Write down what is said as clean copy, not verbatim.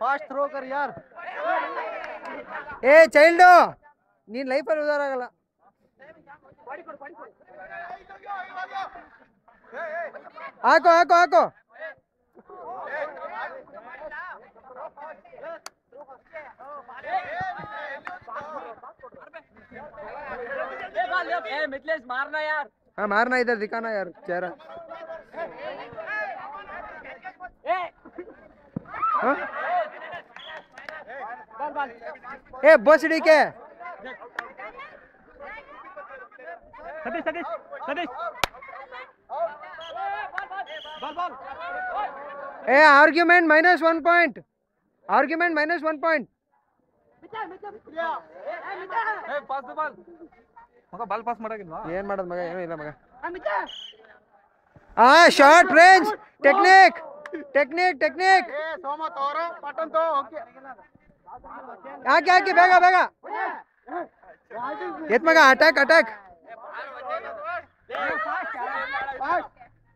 fast throw ಕರ್ ಯಾರ್ ಏ ಚೈಲ್ಡು ನೀನ್ ಲೈಫಲ್ಲಿ ಉದಾರ ಆಗಲ್ಲ ಹಾಕೋ ಹಾಕೋ ಹಾಕೋ मिथलेश मारना यार हाँ मारना इधर दिखाना यार चेहरा ए बसड़ी के सतीश सतीश सतीश बॉल ए आर्ग्यूमेंट -1 पॉइंट आर्ग्यूमेंट -1 पॉइंट ए पास द बॉल मग ಬಾಲ್ ಪಾಸ್ ಮಾಡಾಗಿಲ್ವಾ ಏನ್ ಮಾಡೋದು ಮಗ ಏನೂ ಇಲ್ಲ ಮಗ short range technique technique technique ಏ ಸೋಮ ತೋರ ಪಟನ್ ತೋ ಓಕೆ ಹಾಕಿ ಹಾಕಿ ಬೇಗ ಬೇಗ ಎತ್ ಮಗ ಅಟ್ಯಾಕ್ ಅಟ್ಯಾಕ್ ಫಾಸ್ಟ್